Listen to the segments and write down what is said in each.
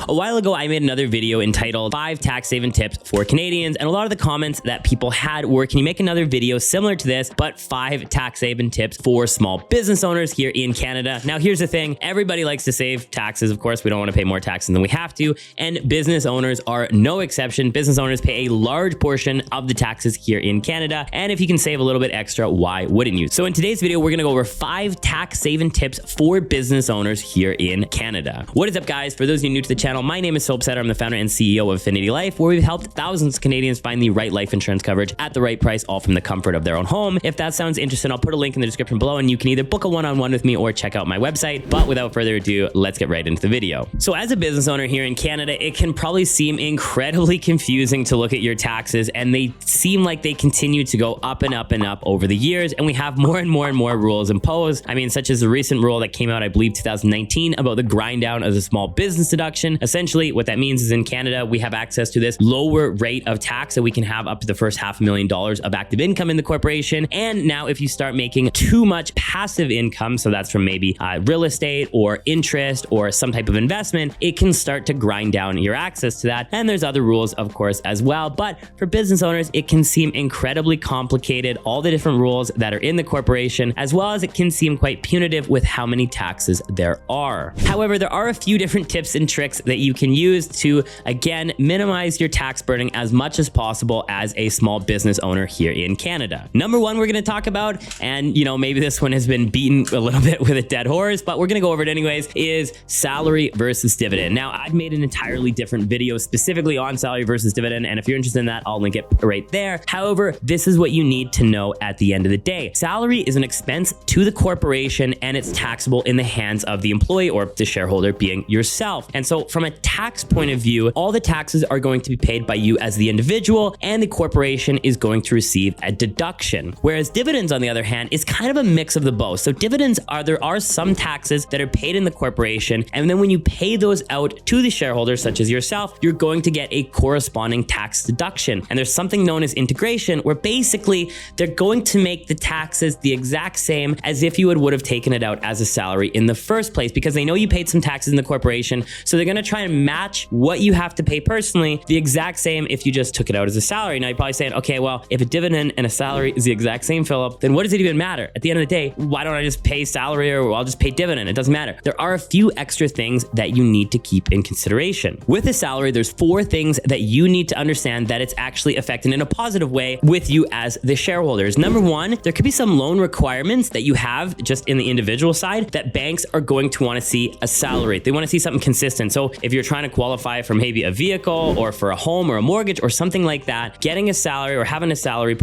A while ago, I made another video entitled 5 tax saving tips for Canadians, and a lot of the comments that people had were, can you make another video similar to this, but 5 tax saving tips for small business owners here in Canada? Now, here's the thing. Everybody likes to save taxes. Of course, we don't want to pay more taxes than we have to, and business owners are no exception. Business owners pay a large portion of the taxes here in Canada, and if you can save a little bit extra, why wouldn't you? So in today's video, we're going to go over 5 tax saving tips for business owners here in Canada. What is up, guys? For those of you new to the channel, my name is Soap Setter. I'm the founder and CEO of Affinity Life, where we've helped thousands of Canadians find the right life insurance coverage at the right price, all from the comfort of their own home. If that sounds interesting, I'll put a link in the description below, and you can either book a one-on-one with me or check out my website. But without further ado, let's get right into the video. So as a business owner here in Canada, it can probably seem incredibly confusing to look at your taxes, and they seem like they continue to go up and up and up over the years, and we have more and more rules imposed. I mean, such as the recent rule that came out, I believe 2019, about the grind down of the small business deduction. Essentially, what that means is in Canada, we have access to this lower rate of tax that we can have up to the first $500,000 of active income in the corporation. And now if you start making too much passive income, so that's from maybe real estate or interest or some type of investment, it can start to grind down your access to that. And there's other rules, of course, as well. But for business owners, it can seem incredibly complicated, all the different rules that are in the corporation, as well as it can seem quite punitive with how many taxes there are. However, there are a few different tips and tricks that you can use to, again, minimize your tax burden as much as possible as a small business owner here in Canada. Number one, we're going to talk about, and maybe this one has been beaten a little bit with a dead horse, but we're going to go over it anyways, is salary versus dividend. Now, I've made an entirely different video specifically on salary versus dividend, and if you're interested in that, I'll link it right there. However, this is what you need to know at the end of the day. Salary is an expense to the corporation, and it's taxable in the hands of the employee or the shareholder, being yourself. And so from a tax point of view, all the taxes are going to be paid by you as the individual, and the corporation is going to receive a deduction. Whereas dividends, on the other hand, is kind of a mix of the both. So dividends there are some taxes that are paid in the corporation, and then when you pay those out to the shareholders, such as yourself, you're going to get a corresponding tax deduction. And there's something known as integration, where basically they're going to make the taxes the exact same as if you would have taken it out as a salary in the first place, because they know you paid some taxes in the corporation, so they're going to try and match what you have to pay personally the exact same if you just took it out as a salary. Now you're probably saying, okay, well, if a dividend and a salary is the exact same, Philip, then what does it even matter? At the end of the day, why don't I just pay salary, or I'll just pay dividend? It doesn't matter. There are a few extra things that you need to keep in consideration. With a salary, there's 4 things that you need to understand that it's actually affecting in a positive way with you as the shareholders. Number one, there could be some loan requirements that you have just in the individual side that banks are going to want to see a salary. They want to see something consistent. So if you're trying to qualify for maybe a vehicle or for a home or a mortgage or something like that, getting a salary or having a salary,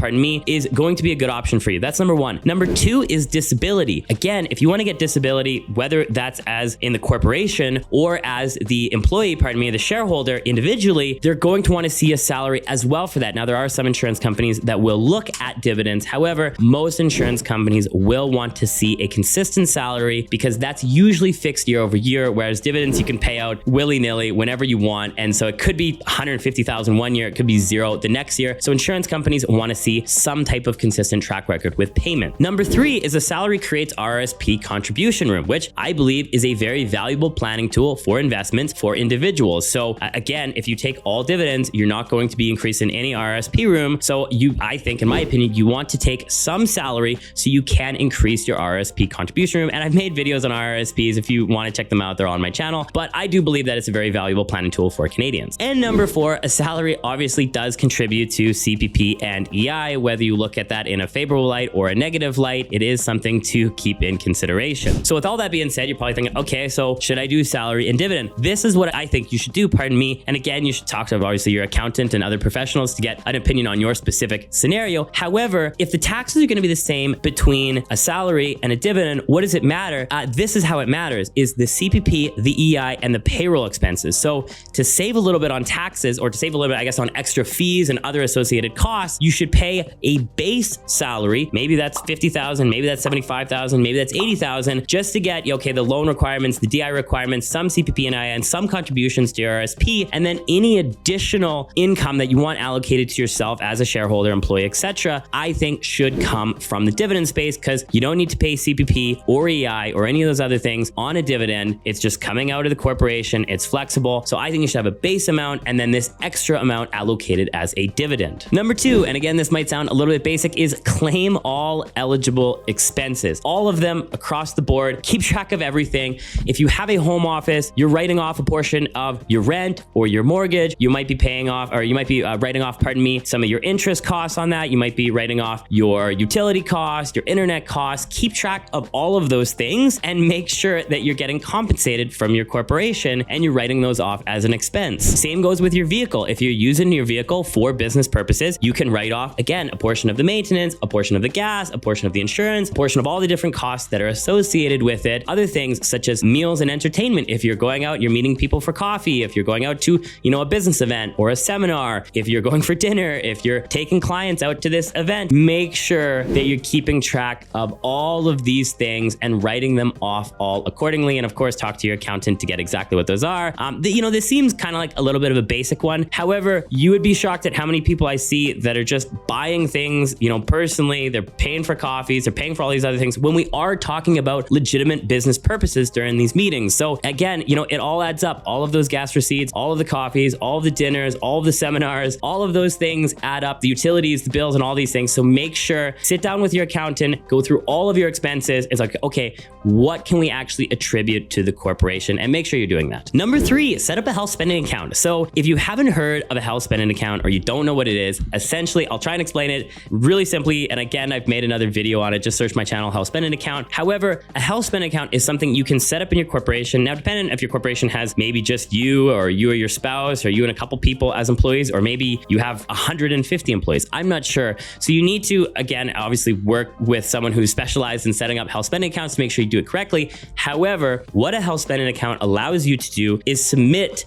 is going to be a good option for you. That's number one. Number 2 is disability. Again, if you want to get disability, whether that's as in the corporation or as the employee, the shareholder individually, they're going to want to see a salary as well for that. Now, there are some insurance companies that will look at dividends. However, most insurance companies will want to see a consistent salary, because that's usually fixed year over year, whereas dividends you can pay out willy-nilly whenever you want. And so it could be 150,000 one year, it could be 0 the next year. So insurance companies want to see some type of consistent track record with payment. Number 3 is a salary creates RRSP contribution room, which I believe is a very valuable planning tool for investments for individuals. So again, if you take all dividends, you're not going to be increasing any RRSP room. So I think, in my opinion, you want to take some salary so you can increase your RRSP contribution room. And I've made videos on RRSPs. If you want to check them out, they're on my channel. But I do believe that it's a very valuable planning tool for Canadians. And number 4, a salary obviously does contribute to CPP and EI. Whether you look at that in a favorable light or a negative light, it is something to keep in consideration. So with all that being said, you're probably thinking, okay, so should I do salary and dividend? This is what I think you should do, And again, you should talk to obviously your accountant and other professionals to get an opinion on your specific scenario. However, if the taxes are going to be the same between a salary and a dividend, what does it matter? This is how it matters, is the CPP, the EI, and the payroll expenses. So to save a little bit on taxes, or to save a little bit, I guess, on extra fees and other associated costs, you should pay a base salary. Maybe that's 50,000, maybe that's 75,000, maybe that's 80,000, just to get, okay, the loan requirements, the DI requirements, some CPP and EI, and some contributions to your RSP, and then any additional income that you want allocated to yourself as a shareholder, employee, etc., I think should come from the dividend space, because you don't need to pay CPP or EI or any of those other things on a dividend. It's just coming out of the corporation. it's flexible. So I think you should have a base amount and then this extra amount allocated as a dividend. Number two, and again, this might sound a little bit basic, is claim all eligible expenses. All of them across the board. Keep track of everything. If you have a home office, you're writing off a portion of your rent or your mortgage. You might be paying off, or you might be writing off, some of your interest costs on that. You might be writing off your utility cost, your internet costs. Keep track of all of those things and make sure that you're getting compensated from your corporation and you're writing those off as an expense. Same goes with your vehicle. If you're using your vehicle for business purposes, you can write off, again, a portion of the maintenance, a portion of the gas, a portion of the insurance, a portion of all the different costs that are associated with it. Other things such as meals and entertainment. If you're going out, you're meeting people for coffee, if you're going out to, a business event or a seminar, if you're going for dinner, if you're taking clients out to this event, make sure that you're keeping track of all of these things and writing them off all accordingly. And of course, talk to your accountant to get exactly what those are. This seems kind of like a little bit of a basic one. However, you would be shocked at how many people I see that are just buying things, personally. They're paying for coffees, they're paying for all these other things when we are talking about legitimate business purposes during these meetings. So again, it all adds up. All of those gas receipts, all of the coffees, all of the dinners, all of the seminars, all of those things add up, the utilities, the bills, and all these things. So make sure, sit down with your accountant, go through all of your expenses. It's like, okay, what can we actually attribute to the corporation? And make sure you're doing that. Number three, set up a health spending account. So if you haven't heard of a health spending account or you don't know what it is, essentially, I'll try and explain it really simply. And again, I've made another video on it. Just search my channel, health spending account. However, a health spending account is something you can set up in your corporation. Now, depending if your corporation has maybe just you or your spouse or you and a couple people as employees, or maybe you have 150 employees. I'm not sure. So you need to, again, obviously work with someone who's specialized in setting up health spending accounts to make sure you do it correctly. However, what a health spending account allows you to do is submit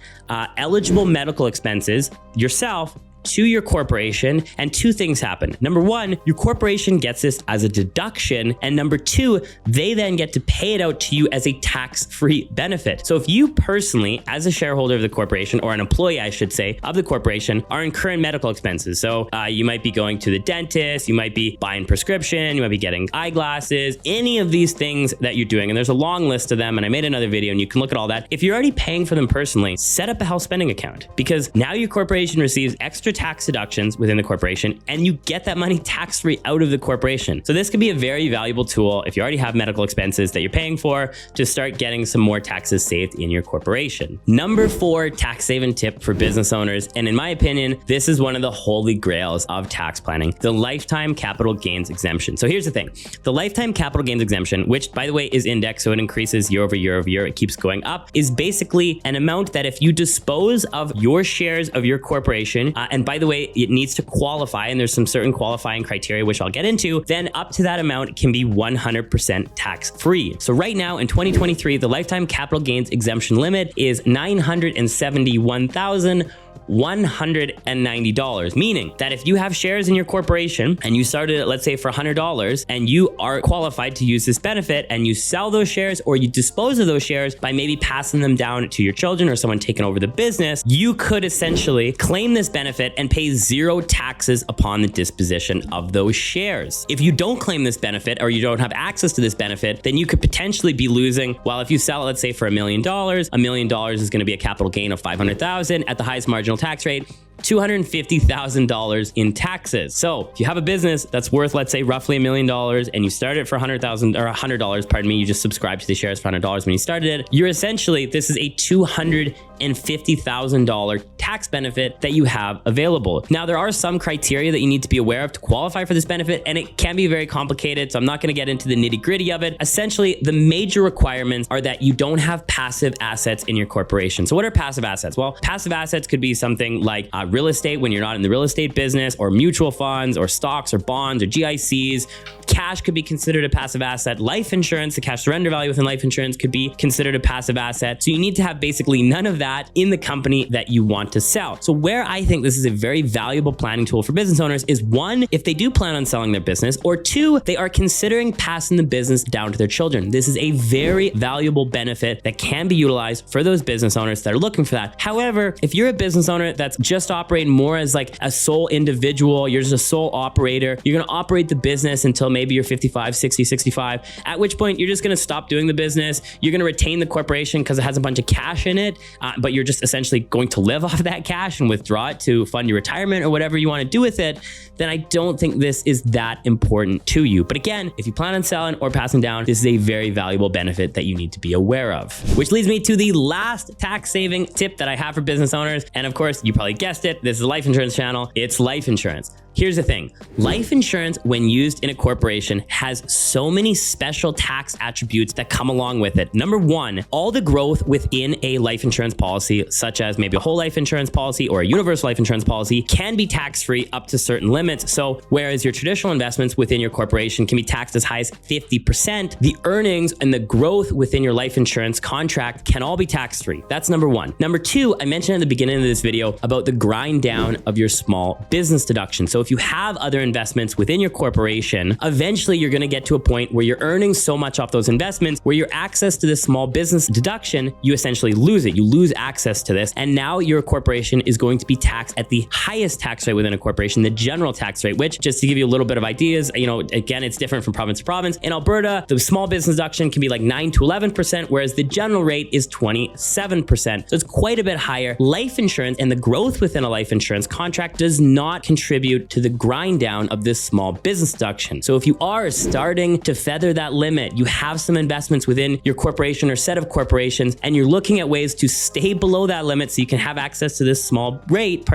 eligible medical expenses yourself to your corporation, and two things happen. Number one, your corporation gets this as a deduction, and number two, they then get to pay it out to you as a tax-free benefit. So if you personally, as a shareholder of the corporation, or an employee, I should say, of the corporation, are incurring medical expenses, so you might be going to the dentist, you might be buying prescription, you might be getting eyeglasses, any of these things that you're doing, and there's a long list of them, and I made another video and you can look at all that. If you're already paying for them personally, set up a health spending account, because now your corporation receives extra tax deductions within the corporation and you get that money tax-free out of the corporation. So this could be a very valuable tool if you already have medical expenses that you're paying for to start getting some more taxes saved in your corporation. Number four, tax saving tip for business owners. And in my opinion, this is one of the holy grails of tax planning, the lifetime capital gains exemption. So here's the thing, the lifetime capital gains exemption, which by the way is indexed, so it increases year over year over year, it keeps going up, is basically an amount that if you dispose of your shares of your corporation, and by the way, it needs to qualify, and there's some certain qualifying criteria, which I'll get into, then up to that amount can be 100% tax-free. So right now in 2023, the lifetime capital gains exemption limit is $971,190, meaning that if you have shares in your corporation and you started it, let's say for $100, and you are qualified to use this benefit and you sell those shares or you dispose of those shares by maybe passing them down to your children or someone taking over the business, you could essentially claim this benefit and pay zero taxes upon the disposition of those shares. If you don't claim this benefit or you don't have access to this benefit, then you could potentially be losing, well, if you sell it, let's say for $1 million, $1 million is going to be a capital gain of $500,000 at the highest marginal tax rate, $250,000 in taxes. So if you have a business that's worth, let's say, roughly $1 million and you started it for $100, pardon me, you just subscribed to the shares for $100 when you started it, you're essentially, this is a $250,000 tax benefit that you have available. Now, there are some criteria that you need to be aware of to qualify for this benefit, and it can be very complicated, so I'm not going to get into the nitty-gritty of it. Essentially, the major requirements are that you don't have passive assets in your corporation. So what are passive assets? Well, passive assets could be something like real estate when you're not in the real estate business, or mutual funds, or stocks, or bonds, or GICs. Cash could be considered a passive asset. Life insurance, the cash surrender value within life insurance could be considered a passive asset. So you need to have basically none of that in the company that you want to to sell. So where I think this is a very valuable planning tool for business owners is one, if they do plan on selling their business, or two, they are considering passing the business down to their children. This is a very valuable benefit that can be utilized for those business owners that are looking for that. However, if you're a business owner that's just operating more as like a sole individual, you're just a sole operator, you're going to operate the business until maybe you're 55, 60, 65, at which point you're just going to stop doing the business. You're going to retain the corporation because it has a bunch of cash in it, but you're just essentially going to live off of that cash and withdraw it to fund your retirement or whatever you want to do with it, then I don't think this is that important to you. But again, if you plan on selling or passing down, this is a very valuable benefit that you need to be aware of. Which leads me to the last tax saving tip that I have for business owners. And of course, you probably guessed it. This is a life insurance channel. It's life insurance. Here's the thing. Life insurance, when used in a corporation, has so many special tax attributes that come along with it. Number one, all the growth within a life insurance policy, such as maybe a whole life insurance policy or a universal life insurance policy, can be tax-free up to certain limits. So whereas your traditional investments within your corporation can be taxed as high as 50%, the earnings and the growth within your life insurance contract can all be tax-free. That's number one. Number two, I mentioned at the beginning of this video about the grind down of your small business deduction. So if you have other investments within your corporation, eventually you're going to get to a point where you're earning so much off those investments where your access to this small business deduction, you essentially lose it. You lose access to this. And now your corporation is going to be taxed at the highest tax rate within a corporation, the general tax rate, which, just to give you a little bit of ideas, again, it's different from province to province. In Alberta, the small business deduction can be like 9 to 11%, whereas the general rate is 27%. So it's quite a bit higher. Life insurance and the growth within a life insurance contract does not contribute to the grind down of this small business deduction. So if you are starting to feather that limit, you have some investments within your corporation or set of corporations, and you're looking at ways to stay below that limit so you can have access to this small rate,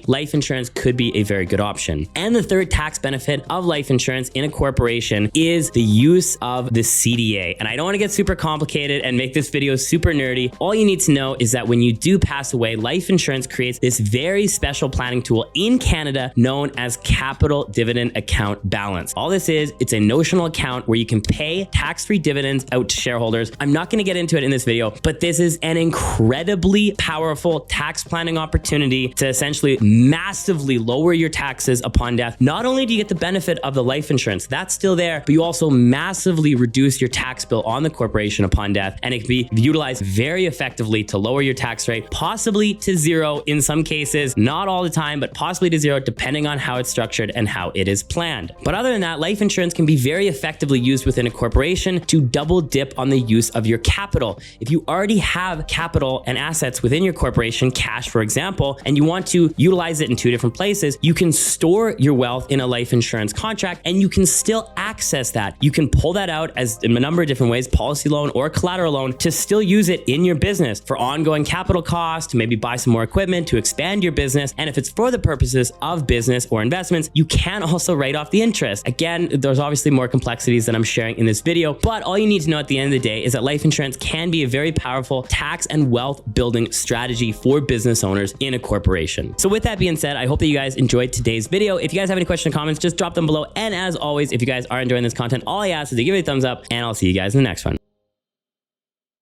life insurance could be a very good option. And the third tax benefit of life insurance in a corporation is the use of the CDA. And I don't want to get super complicated and make this video super nerdy. All you need to know is that when you do pass away, life insurance creates this very special planning tool in Canada known as capital dividend account balance. All this is, it's a notional account where you can pay tax-free dividends out to shareholders. I'm not going to get into it in this video, but this is an incredibly powerful tax planning opportunity to essentially massively lower your taxes upon death. Not only do you get the benefit of the life insurance, that's still there, but you also massively reduce your tax bill on the corporation upon death, and it can be utilized very effectively to lower your tax rate, possibly to zero in some cases, not all the time, but possibly to zero depending on how it's structured and how it is planned. But other than that, life insurance can be very effectively used within a corporation to double dip on the use of your capital. If you already have capital and assets within your corporation, cash for example, and you want to utilize it in two different places, you can store your wealth in a life insurance contract and you can still access that. You can pull that out as in a number of different ways, policy loan or collateral loan, to still use it in your business for ongoing capital costs, to maybe buy some more equipment, to expand your business. And if it's for the purposes of business or investments, you can also write off the interest. Again, there's obviously more complexities that I'm sharing in this video, but all you need to know at the end of the day is that life insurance can be a very powerful tax and wealth building strategy for business owners in a corporation. So with that being said, I hope that you guys enjoyed today's video. If you guys have any questions or comments, just drop them below. And as always, if you guys are enjoying this content, all I ask is to give it a thumbs up, and I'll see you guys in the next one.